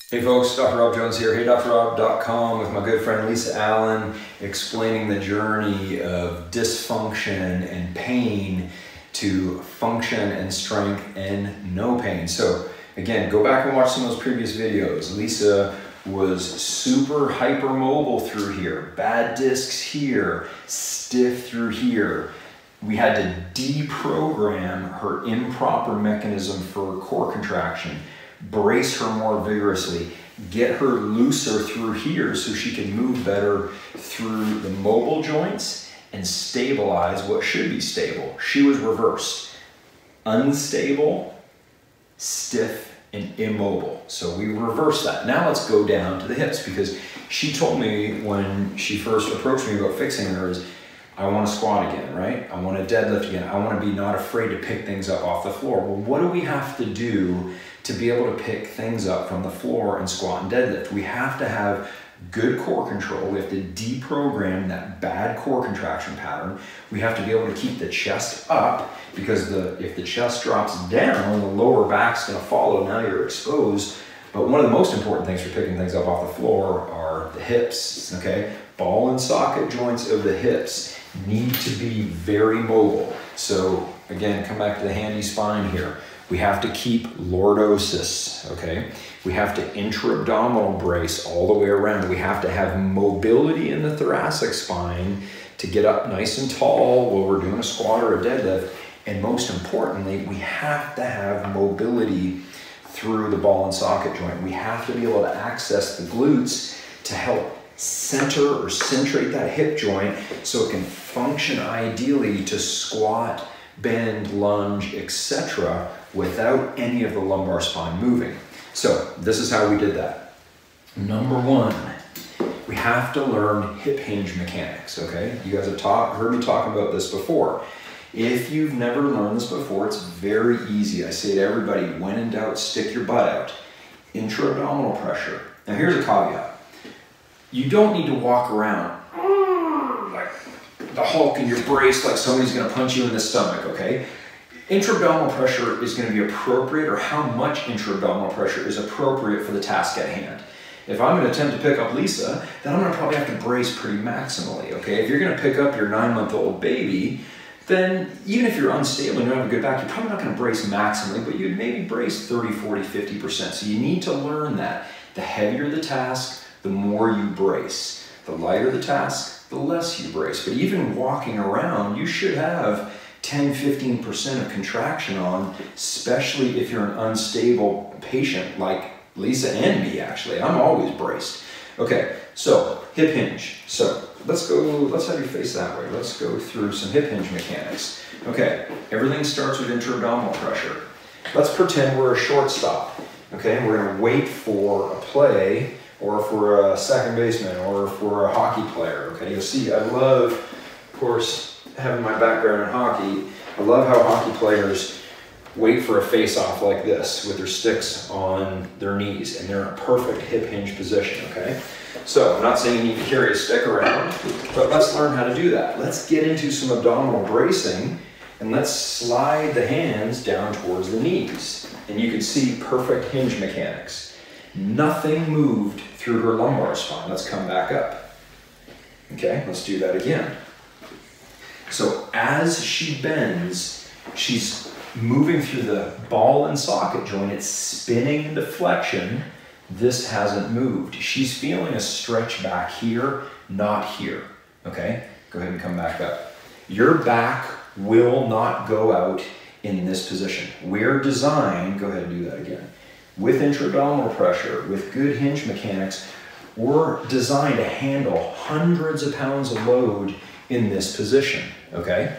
Hey folks, Dr. Rob Jones here, heydrrob.com with my good friend Lisa Allen, explaining the journey of dysfunction and pain to function and strength and no pain. So again, go back and watch some of those previous videos. Lisa was super hypermobile through here, bad discs here, stiff through here. We had to deprogram her improper mechanism for core contraction, brace her more vigorously, get her looser through here so she can move better through the mobile joints and stabilize what should be stable. She was reversed. Unstable, stiff, and immobile. So we reversed that. Now let's go down to the hips, because she told me when she first approached me about fixing her is, I want to squat again, right? I want to deadlift again. I want to be not afraid to pick things up off the floor. Well, what do we have to do to be able to pick things up from the floor and squat and deadlift? We have to have good core control. We have to deprogram that bad core contraction pattern. We have to be able to keep the chest up, because if the chest drops down, the lower back's going to follow. Now you're exposed. But one of the most important things for picking things up off the floor are the hips, okay? Ball and socket joints of the hips need to be very mobile. So again, come back to the handy spine here. We have to keep lordosis, okay? We have to intra-abdominal brace all the way around. We have to have mobility in the thoracic spine to get up nice and tall while we're doing a squat or a deadlift. And most importantly, we have to have mobility through the ball and socket joint. We have to be able to access the glutes to help center or centrate that hip joint so it can function ideally to squat, bend, lunge, etc. without any of the lumbar spine moving. So this is how we did that. Number one, we have to learn hip hinge mechanics, okay? You guys have heard me talk about this before. If you've never learned this before, it's very easy. I say to everybody, when in doubt, stick your butt out. Intra-abdominal pressure. Now here's a caveat. You don't need to walk around like the Hulk in your brace, like somebody's gonna punch you in the stomach, okay? Intra-abdominal pressure is gonna be appropriate, or how much intra-abdominal pressure is appropriate for the task at hand. If I'm gonna attempt to pick up Lisa, then I'm gonna probably have to brace pretty maximally, okay? If you're gonna pick up your 9-month-old baby, then even if you're unstable and you don't have a good back, you're probably not gonna brace maximally, but you'd maybe brace 30, 40, 50%. So you need to learn that. The heavier the task, the more you brace. The lighter the task, the less you brace. But even walking around, you should have 10, 15% of contraction on, especially if you're an unstable patient like Lisa and me, actually. I'm always braced. Okay, so hip hinge. So let's have you face that way. Let's go through some hip hinge mechanics. Okay, everything starts with intra-abdominal pressure. Let's pretend we're a shortstop. Okay, we're gonna wait for a play, or if we're a second baseman, or if we're a hockey player, okay? You'll see, I love, of course, having my background in hockey, I love how hockey players wait for a face-off like this with their sticks on their knees, and they're in a perfect hip hinge position, okay? So I'm not saying you need to carry a stick around, but let's learn how to do that. Let's get into some abdominal bracing, and let's slide the hands down towards the knees. And you can see perfect hinge mechanics. Nothing moved through her lumbar spine. Let's come back up. Okay, let's do that again. So as she bends, she's moving through the ball and socket joint. It's spinning into flexion. This hasn't moved. She's feeling a stretch back here, not here. Okay, go ahead and come back up. Your back will not go out in this position. We're designed, go ahead and do that again. With intra-abdominal pressure, with good hinge mechanics, we're designed to handle hundreds of pounds of load in this position, okay?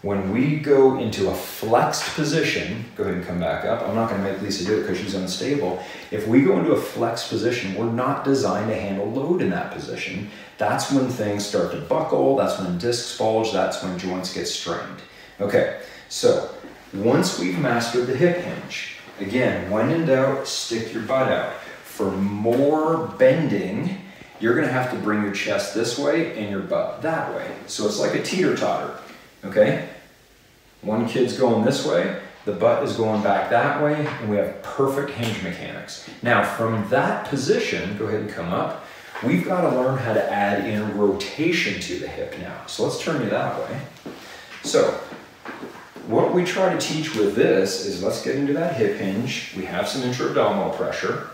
When we go into a flexed position, go ahead and come back up. I'm not gonna make Lisa do it because she's unstable. If we go into a flexed position, we're not designed to handle load in that position. That's when things start to buckle, that's when discs bulge, that's when joints get strained. Okay, so once we've mastered the hip hinge, again, when in doubt, stick your butt out. For more bending, you're gonna have to bring your chest this way and your butt that way. So it's like a teeter-totter, okay? One kid's going this way, the butt is going back that way, and we have perfect hinge mechanics. Now, from that position, go ahead and come up, we've got to learn how to add in rotation to the hip now. So let's turn you that way. So, what we try to teach with this is let's get into that hip hinge. We have some intra-abdominal pressure.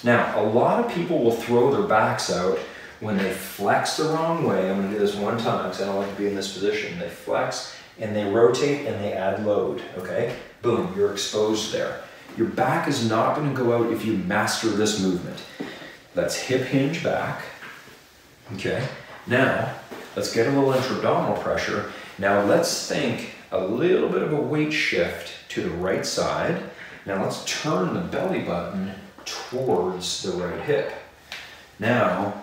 Now, a lot of people will throw their backs out when they flex the wrong way. I'm going to do this one time because I don't like to be in this position. They flex and they rotate and they add load, okay? Boom, you're exposed there. Your back is not going to go out if you master this movement. Let's hip hinge back, okay? Now, let's get a little intra-abdominal pressure. Now let's think a little bit of a weight shift to the right side. Now let's turn the belly button towards the right hip. Now,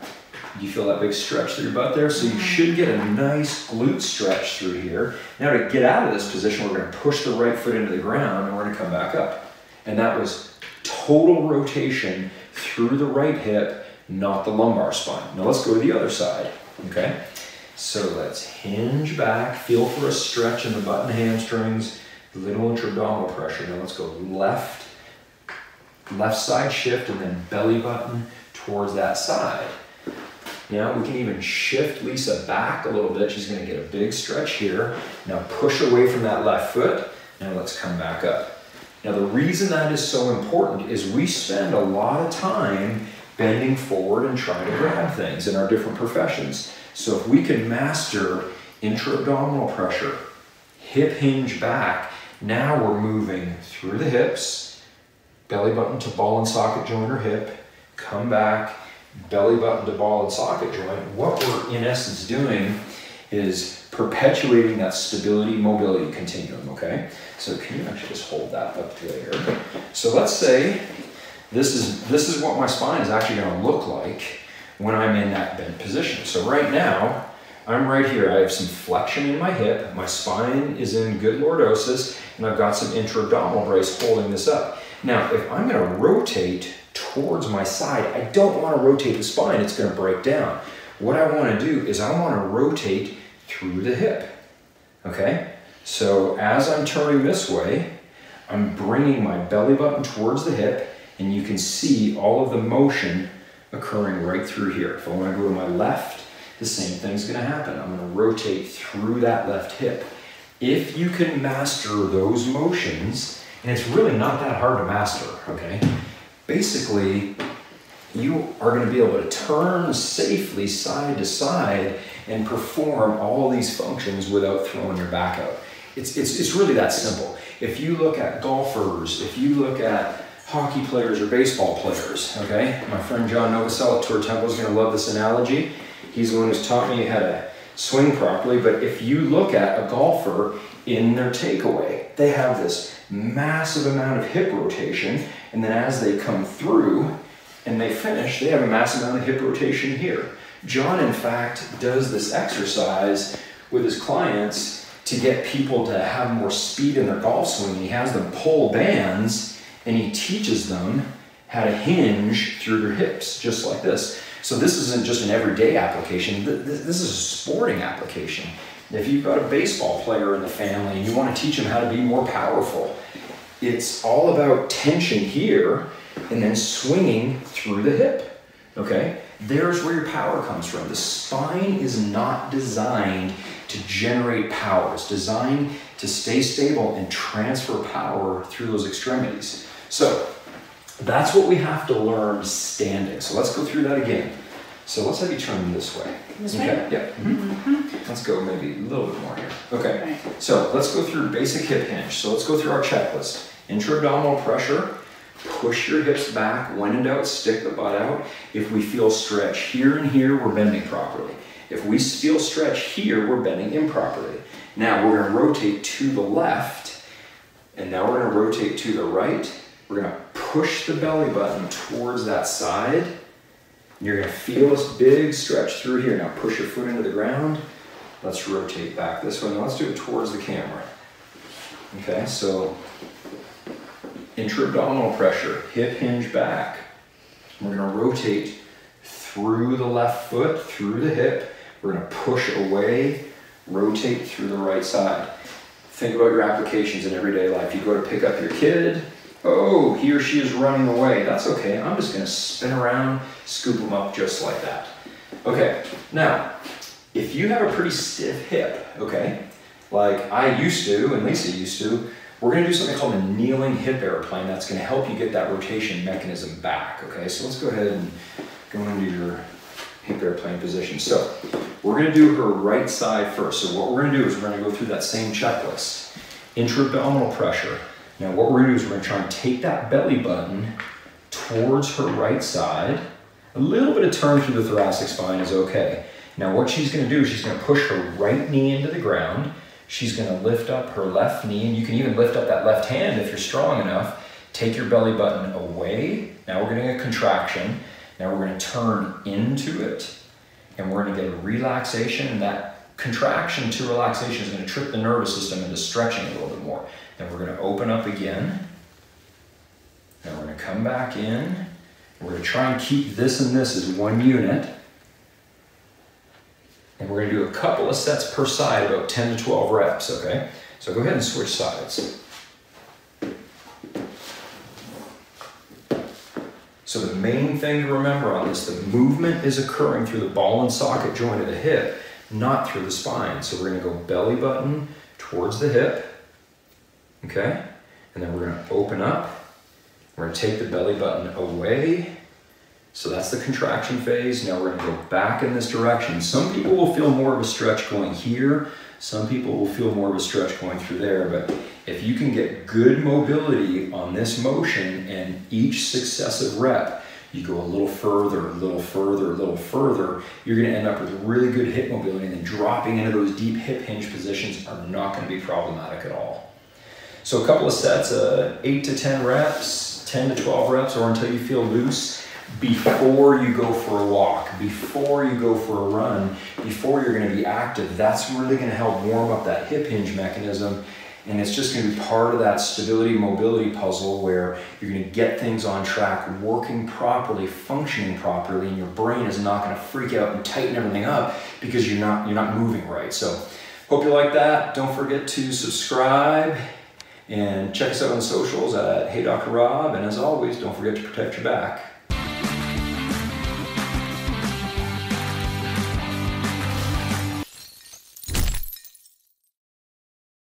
you feel that big stretch through your butt there? So you should get a nice glute stretch through here. Now to get out of this position, we're going to push the right foot into the ground and we're going to come back up. And that was total rotation through the right hip, not the lumbar spine. Now let's go to the other side, okay? So let's hinge back, feel for a stretch in the butt and hamstrings, little intra-abdominal pressure. Now let's go left side shift, and then belly button towards that side. Now we can even shift Lisa back a little bit. She's going to get a big stretch here. Now push away from that left foot. Now let's come back up. Now the reason that is so important is we spend a lot of time bending forward and trying to grab things in our different professions. So if we can master intra-abdominal pressure, hip hinge back, now we're moving through the hips, belly button to ball and socket joint or hip, come back, belly button to ball and socket joint. What we're in essence doing is perpetuating that stability mobility continuum, okay? So can you actually just hold that up there? So let's say this is what my spine is actually going to look like when I'm in that bent position. So right now, I'm right here. I have some flexion in my hip. My spine is in good lordosis, and I've got some intra-abdominal brace holding this up. Now, if I'm going to rotate towards my side, I don't want to rotate the spine. It's going to break down. What I want to do is I want to rotate through the hip, okay? So as I'm turning this way, I'm bringing my belly button towards the hip, and you can see all of the motion occurring right through here. If I want to go to my left, the same thing's going to happen. I'm going to rotate through that left hip. If you can master those motions, and it's really not that hard to master, okay? Basically, you are going to be able to turn safely side to side and perform all these functions without throwing your back out. It's really that simple. If you look at golfers, if you look at hockey players or baseball players, okay? My friend John Novosel at Tour Temple is going to love this analogy. He's the one who's taught me how to swing properly, but if you look at a golfer in their takeaway, they have this massive amount of hip rotation, and then as they come through and they finish, they have a massive amount of hip rotation here. John, in fact, does this exercise with his clients to get people to have more speed in their golf swing. He has them pull bands, and he teaches them how to hinge through their hips, just like this. So this isn't just an everyday application, this is a sporting application. If you've got a baseball player in the family and you want to teach them how to be more powerful, it's all about tension here and then swinging through the hip, okay? There's where your power comes from. The spine is not designed to generate power. It's designed to stay stable and transfer power through those extremities. So that's what we have to learn standing. So let's go through that again. So let's have you turn this way. This way? way? Yeah. Mm-hmm. Let's go maybe a little bit more here. Okay. Right. So let's go through basic hip hinge. So let's go through our checklist. Intra-abdominal pressure. Push your hips back. When in doubt, stick the butt out. If we feel stretch here and here, we're bending properly. If we feel stretch here, we're bending improperly. Now we're going to rotate to the left, and now we're going to rotate to the right. We're going to push the belly button towards that side. You're going to feel this big stretch through here. Now push your foot into the ground. Let's rotate back this way. Now let's do it towards the camera. Okay, so intra-abdominal pressure, hip hinge back. We're going to rotate through the left foot, through the hip. We're going to push away, rotate through the right side. think about your applications in everyday life. You go to pick up your kid, oh, he or she is running away. That's okay, I'm just gonna spin around, scoop them up just like that. Okay, now, if you have a pretty stiff hip, okay, like I used to and Lisa used to, we're gonna do something called a kneeling hip airplane that's gonna help you get that rotation mechanism back, okay? So let's go ahead and go into your hip airplane position. So we're gonna do her right side first. So what we're gonna do is we're gonna go through that same checklist. Intra-abdominal pressure. Now what we're gonna do is we're gonna try and take that belly button towards her right side. A little bit of turn through the thoracic spine is okay. Now what she's gonna do is she's gonna push her right knee into the ground. She's gonna lift up her left knee, and you can even lift up that left hand if you're strong enough. Take your belly button away. Now we're getting a contraction. Now we're gonna turn into it, and we're gonna get a relaxation, and that contraction to relaxation is gonna trick the nervous system into stretching a little bit more. Then we're gonna open up again. Now we're gonna come back in. We're gonna try and keep this and this as one unit. And we're gonna do a couple of sets per side, about 10 to 12 reps, okay? So go ahead and switch sides. So the main thing to remember on this, the movement is occurring through the ball and socket joint of the hip, not through the spine. So we're gonna go belly button towards the hip, okay? And then we're gonna open up. We're gonna take the belly button away. So that's the contraction phase. Now we're gonna go back in this direction. Some people will feel more of a stretch going here. Some people will feel more of a stretch going through there. But if you can get good mobility on this motion and each successive rep, you go a little further, a little further, a little further, you're gonna end up with really good hip mobility, and then dropping into those deep hip hinge positions are not gonna be problematic at all. So a couple of sets, 8 to 10 reps, 10 to 12 reps, or until you feel loose, before you go for a walk, before you go for a run, before you're gonna be active. That's really gonna help warm up that hip hinge mechanism, and it's just gonna be part of that stability mobility puzzle where you're gonna get things on track, working properly, functioning properly, and your brain is not gonna freak out and tighten everything up because you're not moving right. So hope you like that. Don't forget to subscribe and check us out on socials at Hey Dr. Rob, and as always, don't forget to protect your back.